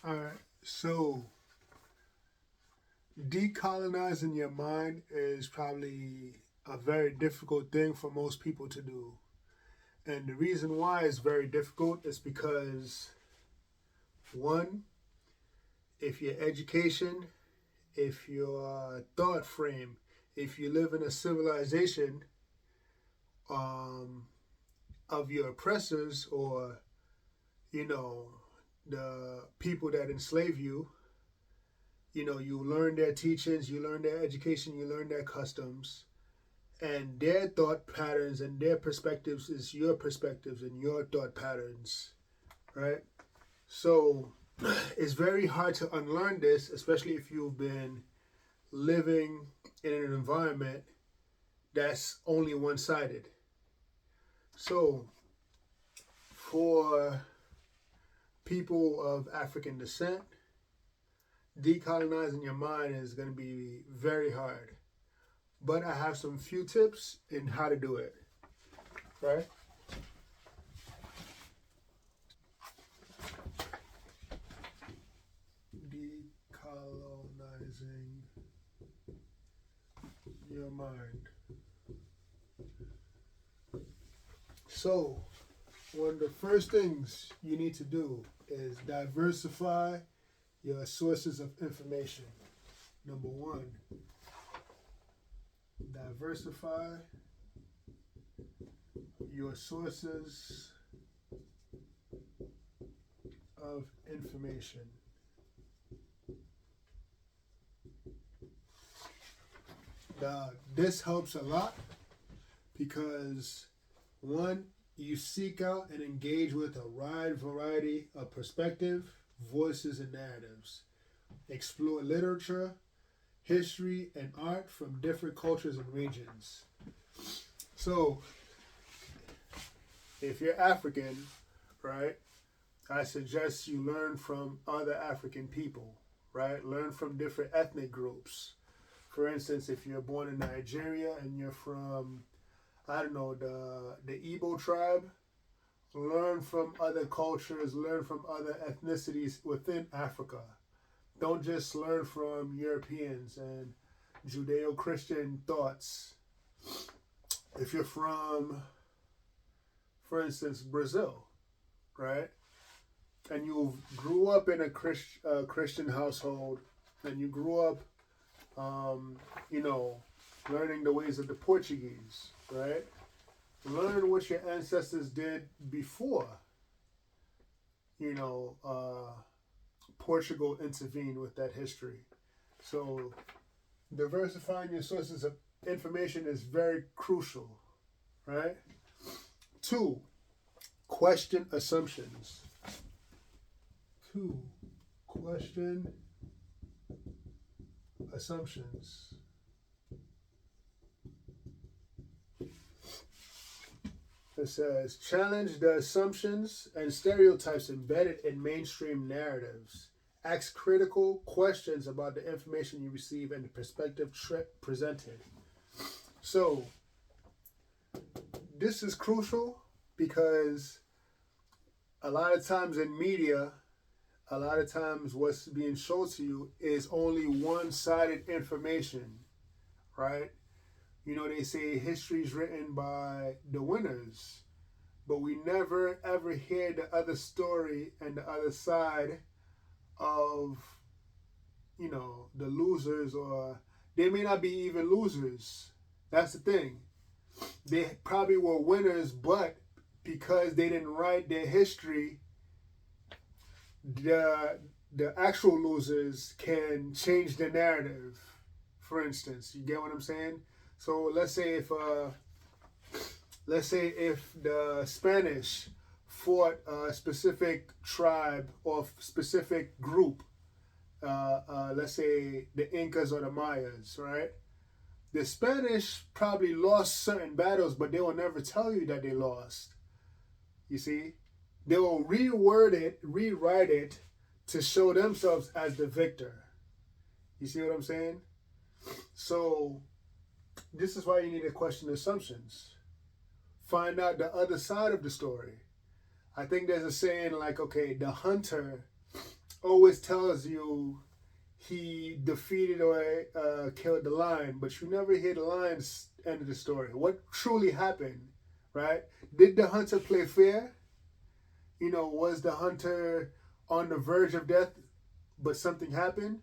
All right. So decolonizing your mind is probably a very difficult thing for most people to do. And the reason why it's very difficult is because, one, if your education, if your thought frame, if you live in a civilization um, of your oppressors or, you know, the people that enslave you, you learn their teachings, you learn their education, you learn their customs, and their thought patterns and their perspectives is your perspectives and your thought patterns, right? So it's very hard to unlearn this, especially if you've been living in an environment that's only one sided. So for people of African descent, decolonizing your mind is going to be very hard. But I have some few tips in how to do it, right? Decolonizing your mind. So, one of the first things you need to do is diversify your sources of information. Number one, diversify your sources of information. This helps a lot because, one, you seek out and engage with a wide variety of perspective, voices, and narratives. Explore literature, history, and art from different cultures and regions. So, if you're African, right, I suggest you learn from other African people, right? Learn from different ethnic groups. For instance, if you're born in Nigeria and you're from, I don't know, the Igbo tribe, learn from other cultures, learn from other ethnicities within Africa. Don't just learn from Europeans and Judeo-Christian thoughts. If you're from, for instance, Brazil, right? And you grew up in a Christian household, and you grew up, you know, learning the ways of the Portuguese, right? Learn what your ancestors did before, you know, Portugal intervened with that history. So diversifying your sources of information is very crucial, right? Two, question assumptions. Two, question assumptions. It says, challenge the assumptions and stereotypes embedded in mainstream narratives. Ask critical questions about the information you receive and the perspective presented. So, this is crucial because a lot of times in media, a lot of times what's being shown to you is only one-sided information, right? You know, they say history's written by the winners, but we never ever hear the other story and the other side of, you know, the losers, or they may not be even losers. That's the thing. They probably were winners, but because they didn't write their history, the actual losers can change the narrative. For instance, you get what I'm saying? So let's say if the Spanish fought a specific tribe or specific group, let's say the Incas or the Mayas, right? The Spanish probably lost certain battles, but they will never tell you that they lost. You see? They will rewrite it to show themselves as the victor. You see what I'm saying? So this is why you need to question assumptions. Find out the other side of the story. I think there's a saying like, okay, the hunter always tells you he defeated or killed the lion, but you never hear the lion's end of the story. What truly happened, right? Did the hunter play fair? Was the hunter on the verge of death, but something happened?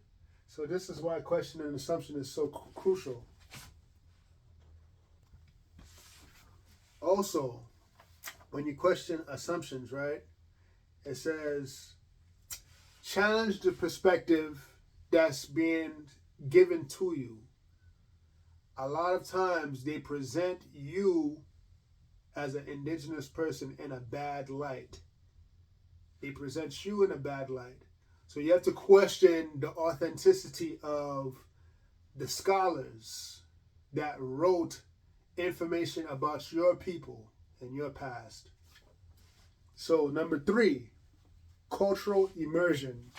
So this is why question and assumption is so crucial. Also, when you question assumptions, right, it says challenge the perspective that's being given to you. A lot of times they present you as an indigenous person in a bad light. They present you in a bad light. So you have to question the authenticity of the scholars that wrote information about your people and your past. So number 3, cultural immersion.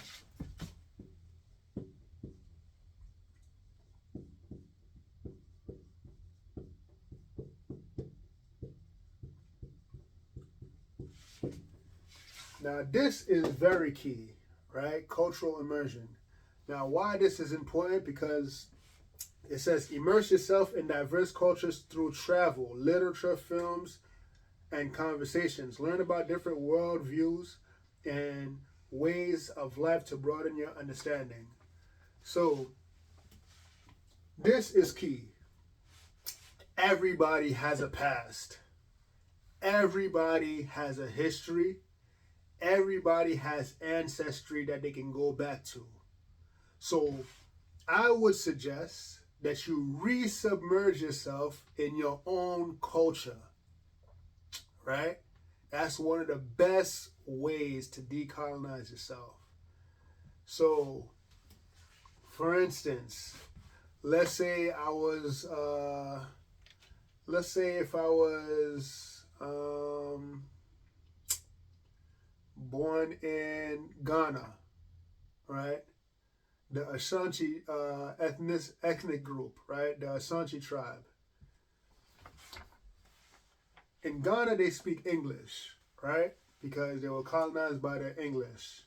Now this is very key, right? Cultural immersion. Now why this is important? Because it says immerse yourself in diverse cultures through travel, literature, films, and conversations. Learn about different worldviews and ways of life to broaden your understanding. So this is key. Everybody has a past. Everybody has a history. Everybody has ancestry that they can go back to. So I would suggest that you resubmerge yourself in your own culture, right? That's one of the best ways to decolonize yourself. So, for instance, let's say if I was born in Ghana, right? The Ashanti ethnic group, right? The Ashanti tribe. In Ghana, they speak English, right? Because they were colonized by the English.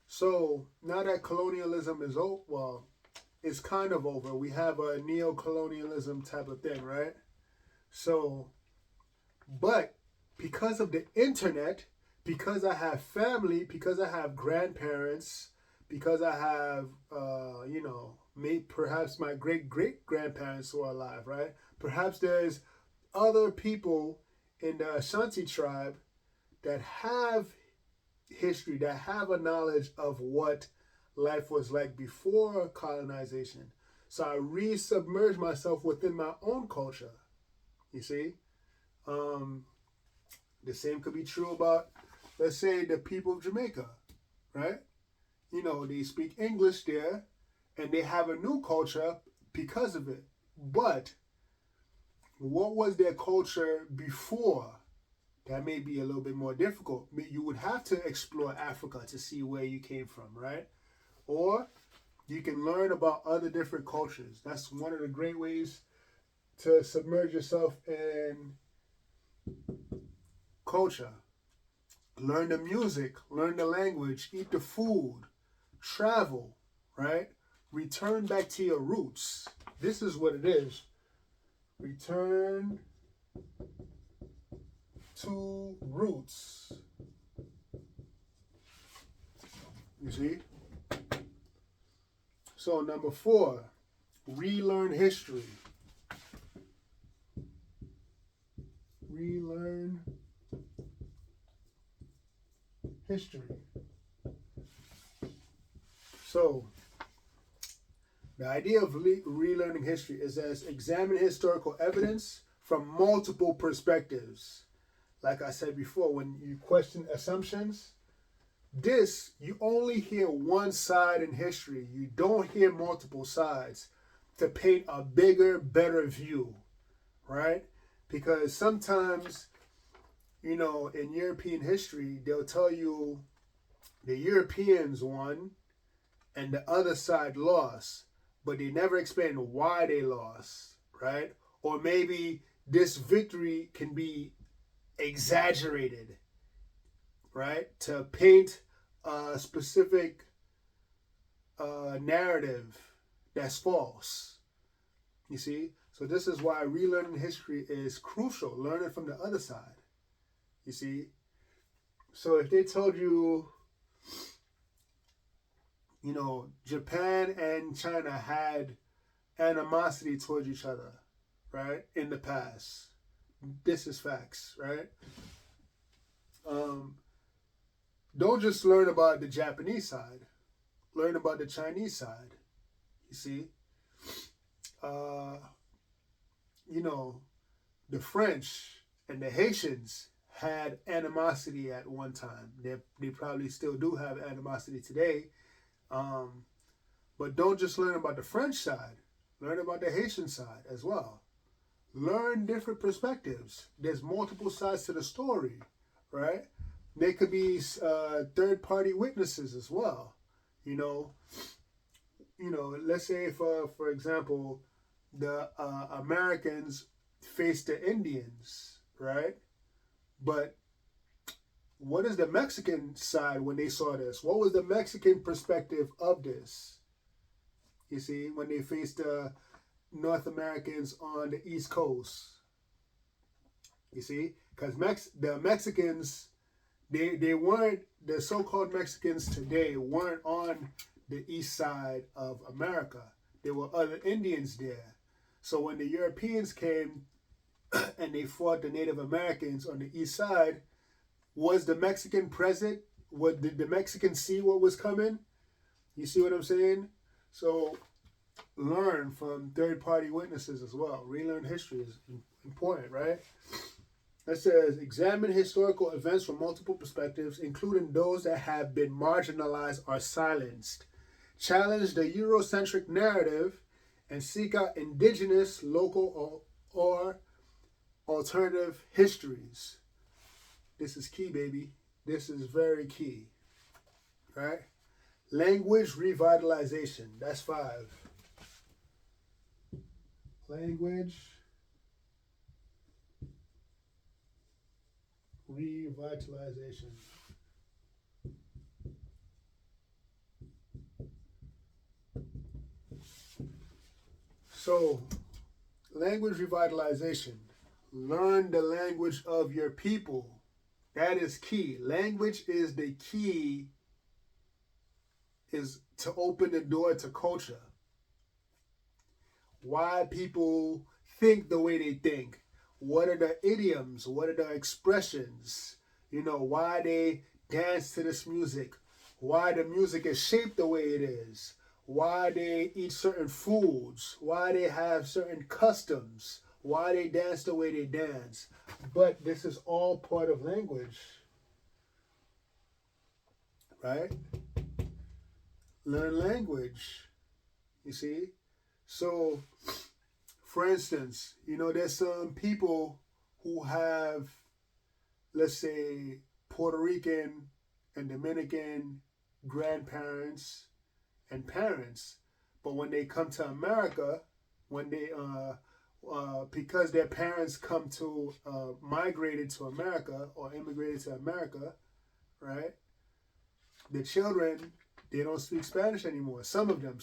So now that colonialism is over, well, it's kind of over. We have a neo-colonialism type of thing, right? So, but because of the internet, because I have family, because I have grandparents, because I have, perhaps my great-great-grandparents who are alive, right? Perhaps there's other people in the Ashanti tribe that have history, that have a knowledge of what life was like before colonization. So I resubmerge myself within my own culture, you see? The same could be true about, let's say, the people of Jamaica, right? They speak English there, and they have a new culture because of it. But what was their culture before? That may be a little bit more difficult. You would have to explore Africa to see where you came from, right? Or you can learn about other different cultures. That's one of the great ways to submerge yourself in culture. Learn the music, learn the language, eat the food, travel, right? Return back to your roots. This is what it is. Return to roots. You see? So number 4, relearn history. Relearn history. So the idea of relearning history is as examine historical evidence from multiple perspectives. Like I said before, when you question assumptions, you only hear one side in history. You don't hear multiple sides to paint a bigger, better view, right? Because sometimes, in European history, they'll tell you the Europeans won and the other side lost, but they never explain why they lost, right? Or maybe this victory can be exaggerated, right? To paint a specific narrative that's false. You see? So this is why relearning history is crucial. Learn it from the other side. You see? So if they told you, you know, Japan and China had animosity towards each other, right, in the past, this is facts, right? Um, don't just learn about the Japanese side. Learn about the Chinese side. You see? Uh, you know, the French and the Haitians had animosity at one time. They probably still do have animosity today. Um, but don't just learn about the French side. Learn about the Haitian side as well. Learn different perspectives. There's multiple sides to the story, right? There could be third-party witnesses as well. You know, let's say for example, the Americans faced the Indians, right? But what is the Mexican side when they saw this? What was the Mexican perspective of this? You see, when they faced the North Americans on the East Coast. You see, because the Mexicans, they weren't, the so-called Mexicans today weren't on the east side of America. There were other Indians there. So when the Europeans came and they fought the Native Americans on the east side, was the Mexican present? Did the Mexicans see what was coming? You see what I'm saying? So learn from third-party witnesses as well. Relearn history is important, right? It says, examine historical events from multiple perspectives, including those that have been marginalized or silenced. Challenge the Eurocentric narrative and seek out indigenous, local, or alternative histories. This is key, baby. This is very key, right? Language revitalization. That's 5. Language revitalization. So, language revitalization. Learn the language of your people. That is key. Language is the key, is to open the door to culture. Why people think the way they think. What are the idioms? What are the expressions? You know, why they dance to this music. Why the music is shaped the way it is. Why they eat certain foods. Why they have certain customs. Why they dance the way they dance. But this is all part of language. Right? Learn language. You see? So, for instance, you know, there's some people who have, let's say, Puerto Rican and Dominican grandparents and parents, but when they come to America, when they because their parents come to migrated to America or immigrated to America, right? The children, they don't speak Spanish anymore. Some of them,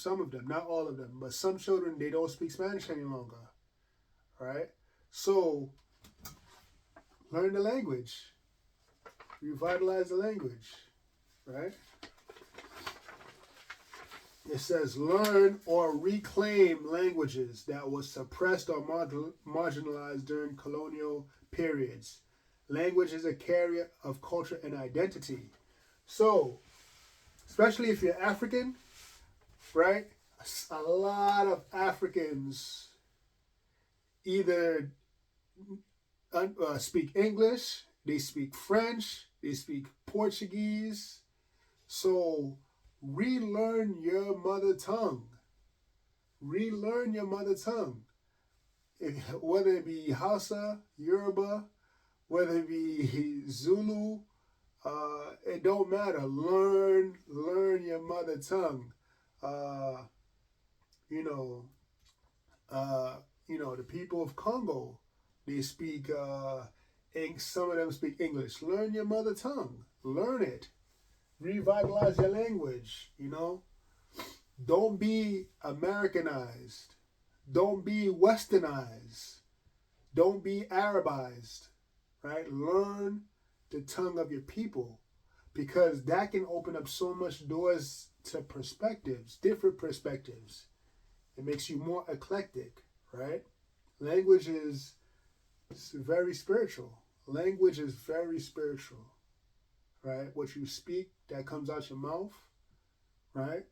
not all of them, but some children, they don't speak Spanish any longer, right? So learn the language, revitalize the language, right? It says learn or reclaim languages that was suppressed or marginalized during colonial periods. Language is a carrier of culture and identity. So, especially if you're African, right? A lot of Africans either speak English, they speak French, they speak Portuguese. So, relearn your mother tongue. Relearn your mother tongue. Whether it be Hausa, Yoruba, whether it be Zulu, it don't matter. Learn your mother tongue. The people of Congo, they speak. Some of them speak English. Learn your mother tongue. Learn it. Revitalize your language. You know. Don't be Americanized. Don't be westernized. Don't be Arabized, right? Learn the tongue of your people because that can open up so much doors to perspectives, different perspectives. It makes you more eclectic, right? Language is very spiritual. Language is very spiritual, right? What you speak, that comes out your mouth, right?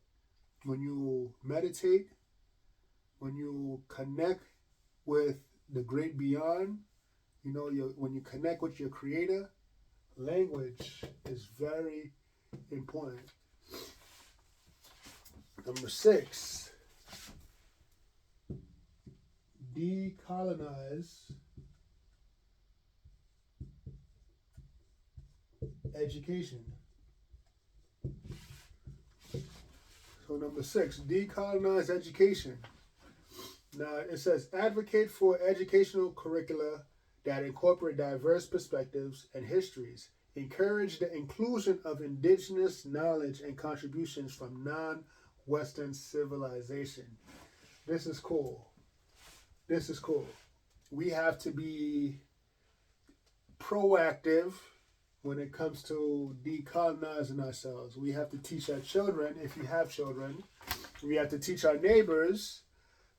When you meditate, when you connect with the great beyond, when you connect with your creator, language is very important. Number 6, decolonize education. So number 6, decolonize education. Now it says advocate for educational curricula that incorporate diverse perspectives and histories. Encourage the inclusion of indigenous knowledge and contributions from non-Western civilization. This is cool. This is cool. We have to be proactive when it comes to decolonizing ourselves. We have to teach our children, if you have children, we have to teach our neighbors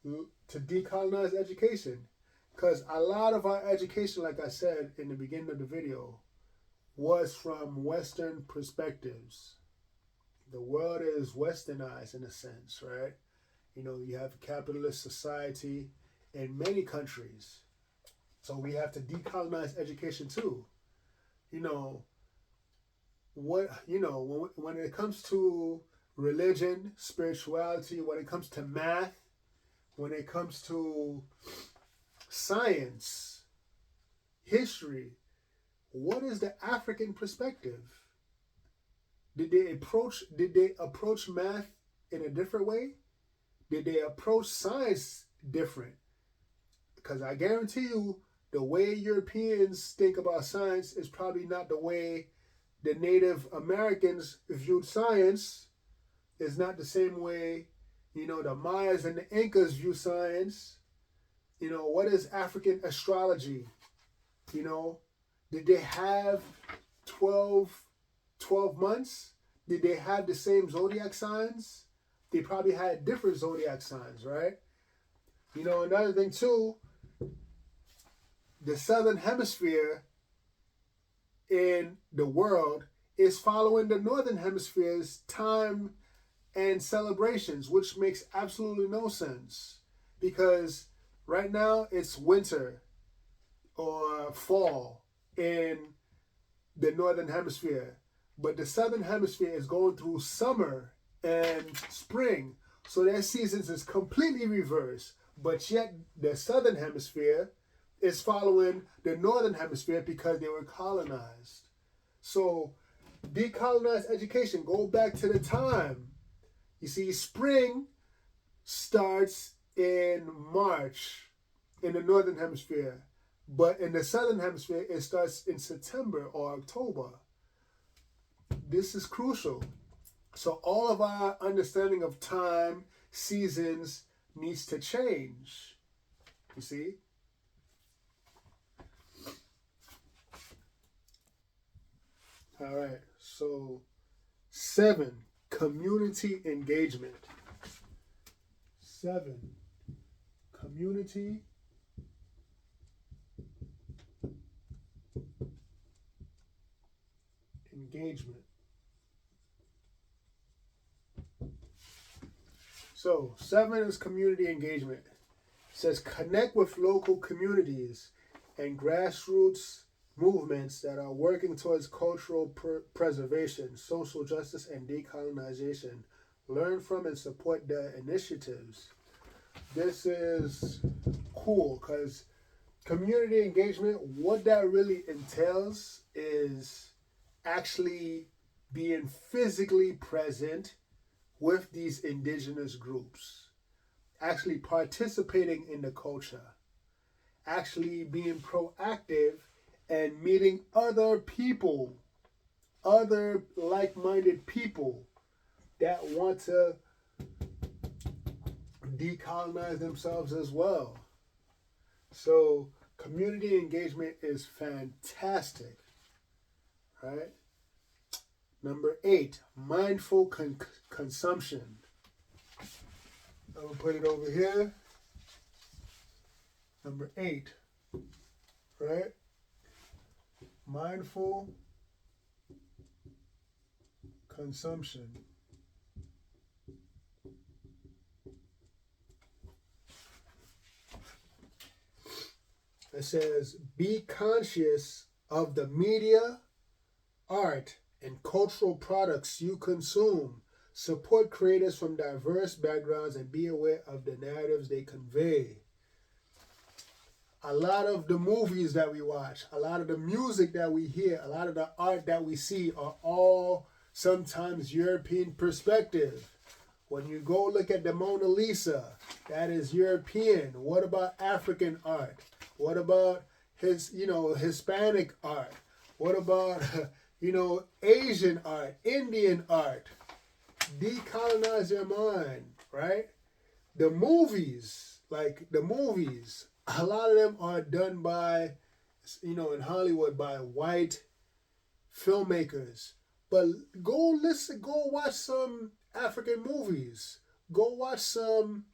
to decolonize education. Because a lot of our education, like I said in the beginning of the video, was from Western perspectives. The world is westernized in a sense, right? You have a capitalist society in many countries. So we have to decolonize education too. When it comes to religion, spirituality, when it comes to math, when it comes to science, history, what is the African perspective? Did they approach math in a different way? Did they approach science different? Because I guarantee you, the way Europeans think about science is probably not the way the Native Americans viewed science. Is not the same way, the Mayas and the Incas view science. What is African astrology? Did they have 12 months? Did they have the same zodiac signs? They probably had different zodiac signs, right? Another thing too, the southern hemisphere in the world is following the northern hemisphere's time and celebrations, which makes absolutely no sense because right now it's winter or fall in the northern hemisphere, but the southern hemisphere is going through summer and spring, so their seasons is completely reversed, but yet the southern hemisphere is following the northern hemisphere because they were colonized. So decolonize education, go back to the time. You see, spring starts in March in the northern hemisphere, but in the southern hemisphere, it starts in September or October. This is crucial. So all of our understanding of time, seasons needs to change. You see? All right. So 7, community engagement. 7, community engagement. So 7 is community engagement. It says connect with local communities and grassroots movements that are working towards cultural preservation, social justice, and decolonization. Learn from and support their initiatives. This is cool because community engagement, what that really entails is actually being physically present with these indigenous groups, actually participating in the culture, actually being proactive and meeting other people, other like-minded people that want to decolonize themselves as well. So community engagement is fantastic, right? Number 8, mindful consumption. I'm gonna put it over here. Number 8, right? Mindful consumption. It says, be conscious of the media, art, and cultural products you consume. Support creators from diverse backgrounds and be aware of the narratives they convey. A lot of the movies that we watch, a lot of the music that we hear, a lot of the art that we see are all sometimes European perspective. When you go look at the Mona Lisa, that is European. What about African art? What about Hispanic art? What about, Asian art, Indian art? Decolonize your mind, right? The movies, a lot of them are done by, in Hollywood by white filmmakers. But go watch some African movies. Go watch some,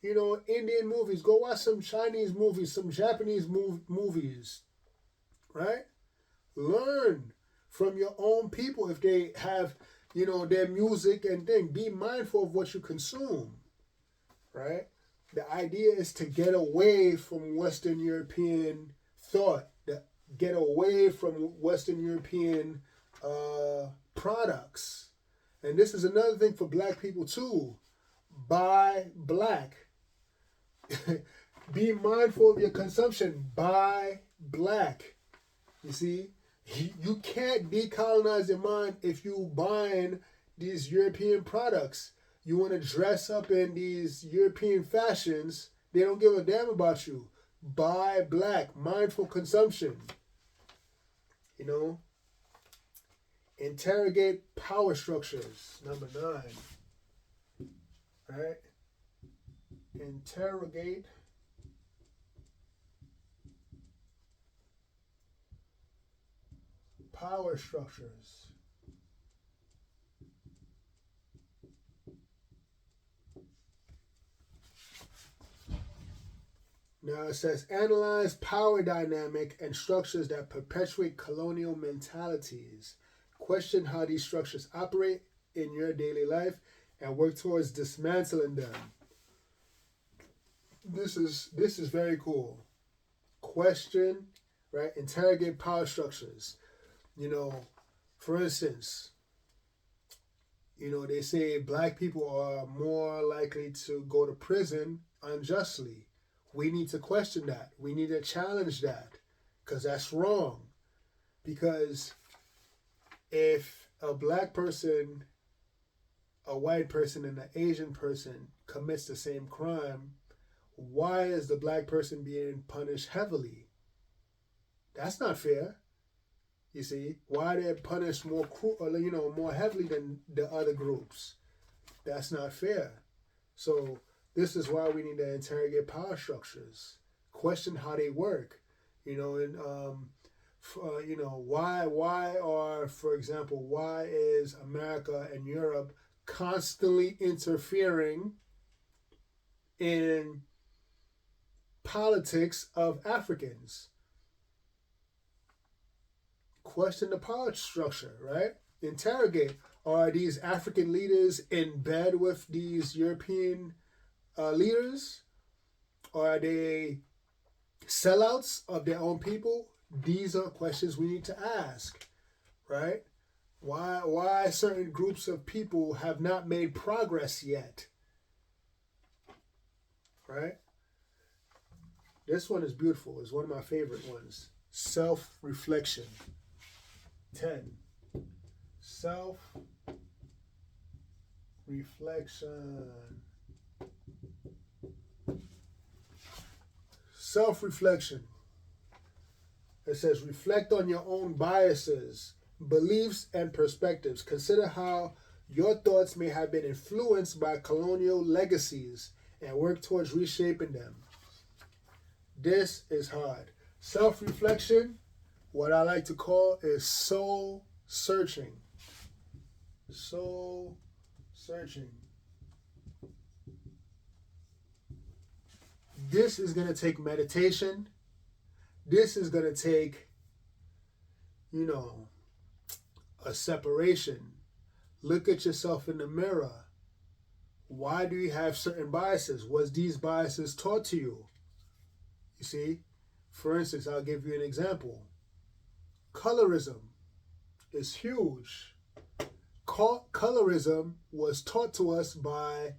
Indian movies. Go watch some Chinese movies, some Japanese movies, right? Learn from your own people if they have, their music and thing. Be mindful of what you consume, right? The idea is to get away from Western European thought, get away from Western European products. And this is another thing for black people too. Buy black. Be mindful of your consumption. Buy black. You see, you can't decolonize your mind if you buying these European products. You want to dress up in these European fashions. They don't give a damn about you. Buy black. Mindful consumption. Interrogate power structures. Number 9. Right? Interrogate power structures. Now it says, analyze power dynamic and structures that perpetuate colonial mentalities. Question how these structures operate in your daily life and work towards dismantling them. This is very cool. Question, right? Interrogate power structures. For instance, they say black people are more likely to go to prison unjustly. We need to question that. We need to challenge that because that's wrong. Because if a black person, a white person, and an Asian person commits the same crime, why is the black person being punished heavily? That's not fair. You see, why are they punished more heavily than the other groups? That's not fair. So this is why we need to interrogate power structures, question how they work, why is America and Europe constantly interfering in politics of Africans? Question the power structure, right? Interrogate. Are these African leaders in bed with these European leaders? Or are they sellouts of their own people? These are questions we need to ask, right? Why certain groups of people have not made progress yet, right? This one is beautiful. It's one of my favorite ones. Self-reflection. 10. Self-reflection. Self-reflection. It says, reflect on your own biases, beliefs, and perspectives. Consider how your thoughts may have been influenced by colonial legacies and work towards reshaping them. This is hard. Self-reflection, what I like to call is soul searching. Soul searching. This is going to take meditation. This is going to take, a separation. Look at yourself in the mirror. Why do you have certain biases? Was these biases taught to you? You see, for instance, I'll give you an example. Colorism is huge. Colorism was taught to us by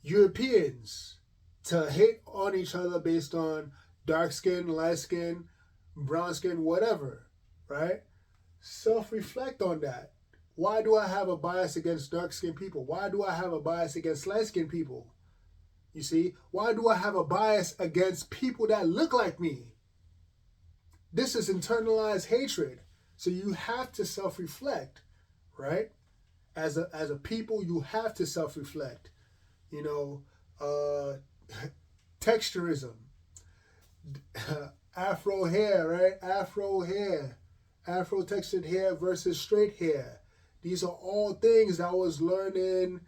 Europeans to hate on each other based on dark skin, light skin, brown skin, whatever, right? Self-reflect on that. Why do I have a bias against dark-skinned people? Why do I have a bias against light-skinned people? You see, why do I have a bias against people that look like me? This is internalized hatred. So you have to self-reflect, right? As a people, you have to self-reflect. Texturism, Afro hair, right? Afro hair, Afro textured hair versus straight hair. These are all things that I was learning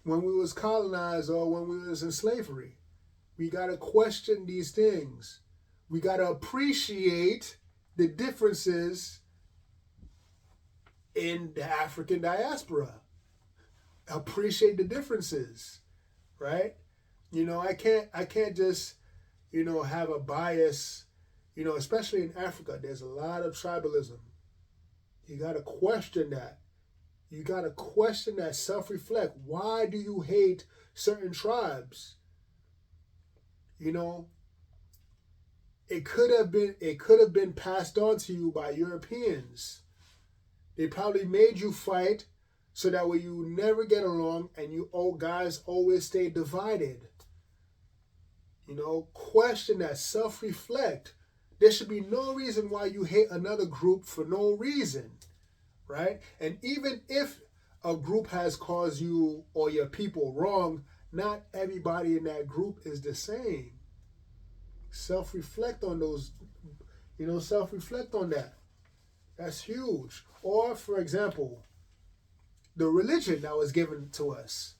when we was colonized or when we was in slavery. We got to question these things. We got to appreciate the differences in the African diaspora. Appreciate the differences, right? I can't just, have a bias, especially in Africa. There's a lot of tribalism. You got to question that. You got to question that, self-reflect. Why do you hate certain tribes? It could have been passed on to you by Europeans. They probably made you fight so that way you never get along and you guys always stay divided. Question that, self-reflect. There should be no reason why you hate another group for no reason, right? And even if a group has caused you or your people wrong, not everybody in that group is the same. Self-reflect on those, self-reflect on that. That's huge. Or, for example, the religion that was given to us,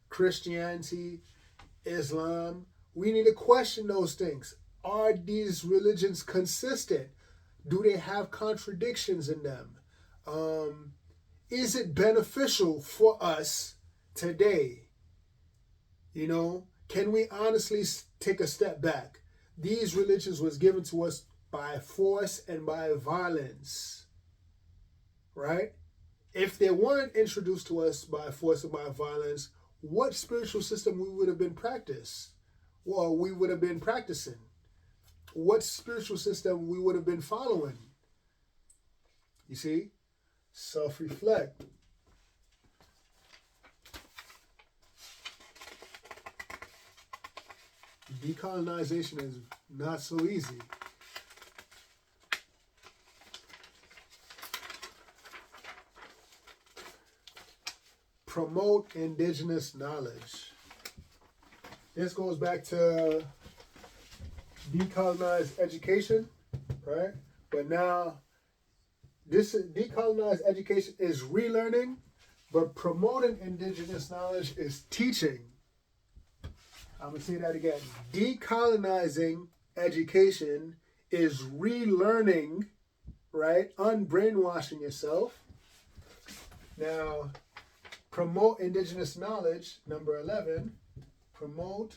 Christianity, Islam, we need to question those things. Are these religions consistent? Do they have contradictions in them? Is it beneficial for us today? Can we honestly take a step back? These religions was given to us by force and by violence, right? If they weren't introduced to us by force and by violence, what spiritual system we would have been practicing? What spiritual system we would have been following? You see? Self-reflect. Decolonization is not so easy. Promote indigenous knowledge. This goes back to decolonized education, right? But now, this decolonized education is relearning, but promoting indigenous knowledge is teaching. I'm going to say that again. Decolonizing education is relearning, right? Unbrainwashing yourself. Now, promote indigenous knowledge, number 11. Promote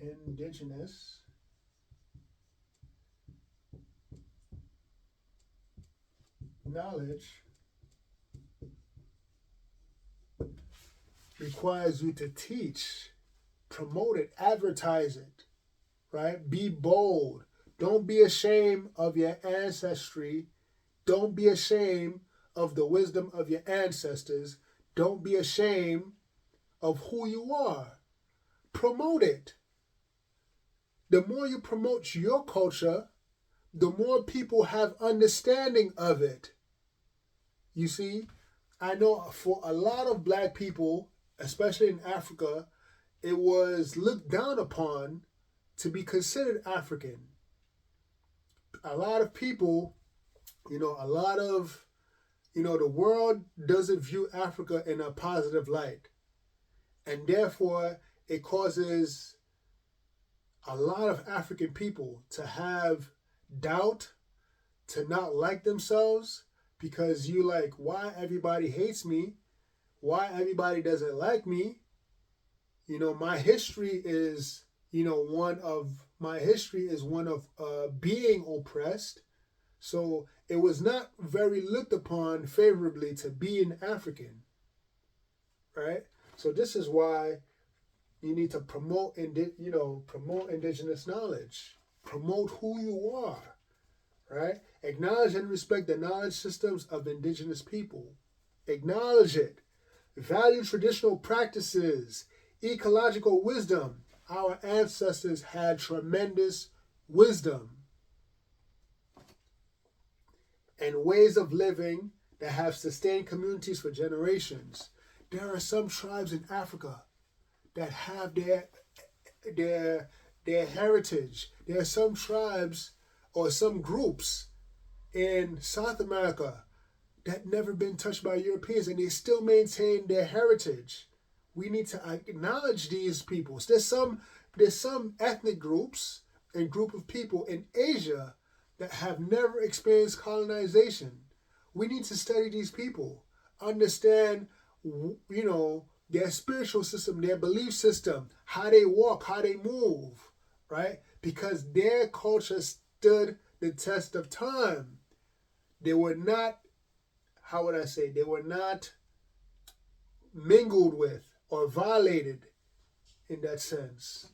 indigenous knowledge requires you to teach, promote it, advertise it, right? Be bold. Don't be ashamed of your ancestry. Don't be ashamed of the wisdom of your ancestors. Don't be ashamed of who you are. Promote it. The more you promote your culture, the more people have understanding of it. You see, I know for a lot of black people, especially in Africa, it was looked down upon to be considered African. A lot of people, a lot of, the world doesn't view Africa in a positive light. And therefore, it causes a lot of African people to have doubt, to not like themselves, because you like, why everybody hates me? Why everybody doesn't like me? My history is, one of being oppressed. So it was not very looked upon favorably to be an African, right? So this is why you need to promote indigenous knowledge, promote who you are, right? Acknowledge and respect the knowledge systems of indigenous people. Acknowledge it. Value traditional practices, ecological wisdom. Our ancestors had tremendous wisdom and ways of living that have sustained communities for generations. There are some tribes in Africa that have their heritage. There are some tribes or some groups in South America that never been touched by Europeans, and they still maintain their heritage. We need to acknowledge these peoples. There's some ethnic groups and group of people in Asia that have never experienced colonization. We need to study these people, understand, their spiritual system, their belief system, how they walk, how they move, right? Because their culture stood the test of time. They were not, how would I say, they were not mingled with or violated in that sense.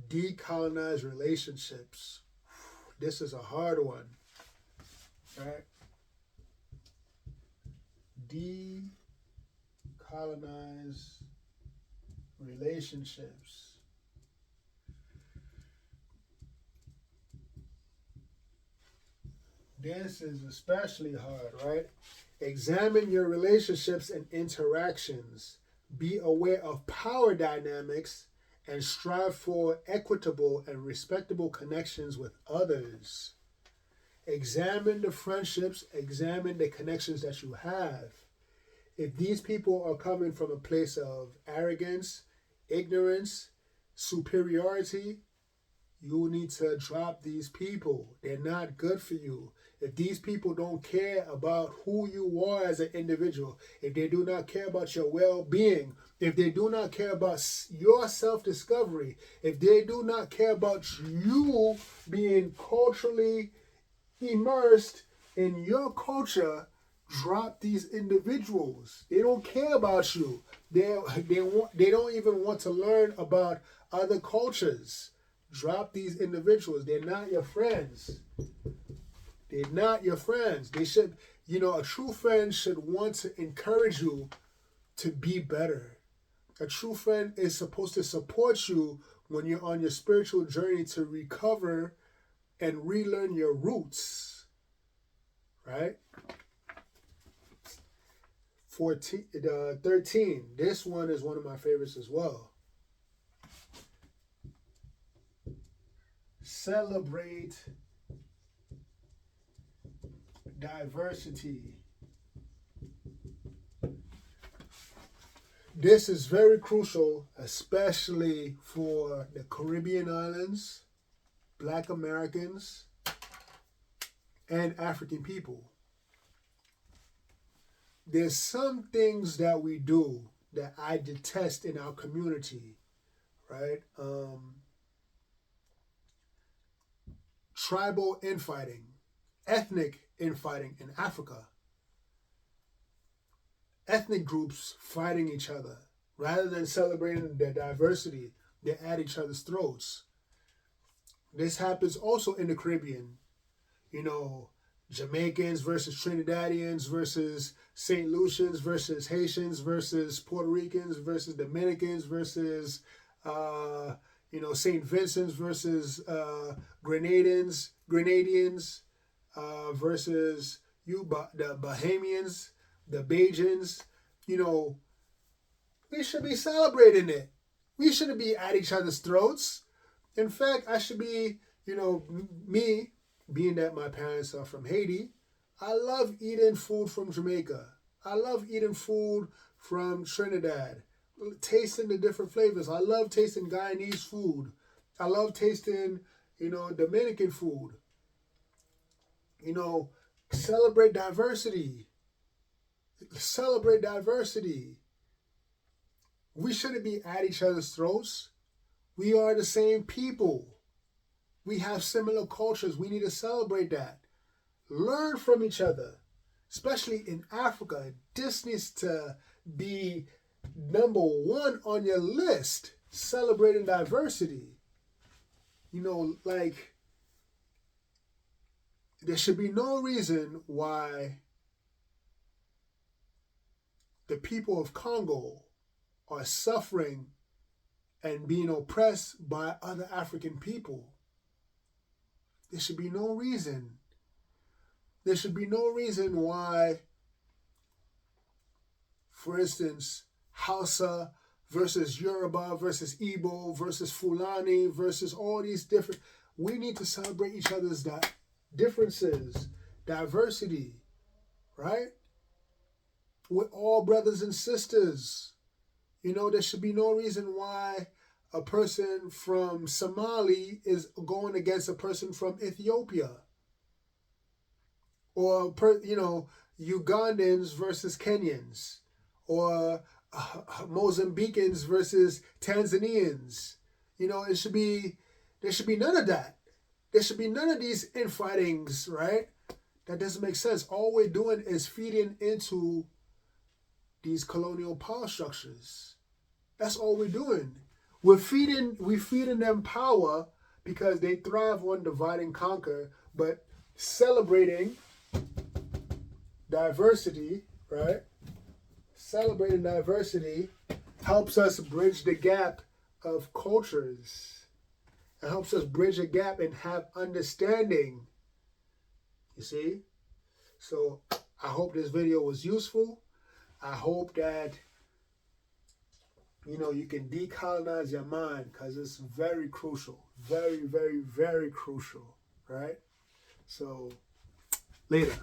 Decolonize relationships. This is a hard one, right? Decolonize relationships. This is especially hard, right? Examine your relationships and interactions. Be aware of power dynamics and strive for equitable and respectable connections with others. Examine the friendships, examine the connections that you have. If these people are coming from a place of arrogance, ignorance, superiority, you need to drop these people. They're not good for you. If these people don't care about who you are as an individual, if they do not care about your well-being, if they do not care about your self-discovery, if they do not care about you being culturally immersed in your culture, drop these individuals. They don't care about you. They don't even want to learn about other cultures. Drop these individuals. They're not your friends. They're not your friends. They should, a true friend should want to encourage you to be better. A true friend is supposed to support you when you're on your spiritual journey to recover and relearn your roots, right? 13. This one is one of my favorites as well. Celebrate diversity. This is very crucial, especially for the Caribbean islands, Black Americans, and African people. There's some things that we do that I detest in our community, right? Tribal infighting, ethnic infighting in Africa. Ethnic groups fighting each other. Rather than celebrating their diversity, they're at each other's throats. This happens also in the Caribbean. Jamaicans versus Trinidadians versus St. Lucians versus Haitians versus Puerto Ricans versus Dominicans versus, St. Vincent's versus Grenadians, versus the Bahamians, the Bajans. You know, we should be celebrating it. We shouldn't be at each other's throats. In fact, I should be, me, being that my parents are from Haiti, I love eating food from Jamaica. I love eating food from Trinidad, tasting the different flavors. I love tasting Guyanese food. I love tasting, Dominican food. Celebrate diversity. Celebrate diversity. We shouldn't be at each other's throats. We are the same people. We have similar cultures. We need to celebrate that. Learn from each other, especially in Africa. This needs to be number one on your list, celebrating diversity. There should be no reason why the people of Congo are suffering and being oppressed by other African people. There should be no reason. There should be no reason why, for instance, Hausa versus Yoruba versus Igbo versus Fulani versus all these different... We need to celebrate each other's differences, diversity, right? We're all brothers and sisters. There should be no reason why a person from Somali is going against a person from Ethiopia. Or, Ugandans versus Kenyans. Or Mozambicans versus Tanzanians. There should be none of that. There should be none of these infightings, right? That doesn't make sense. All we're doing is feeding into these colonial power structures. That's all we're doing. We're feeding them power because they thrive on divide and conquer, but celebrating diversity, right? Celebrating diversity helps us bridge the gap of cultures. It helps us bridge a gap and have understanding. You see? So I hope this video was useful. I hope that you can decolonize your mind, because it's very crucial. Very, very, very crucial, right? So, later.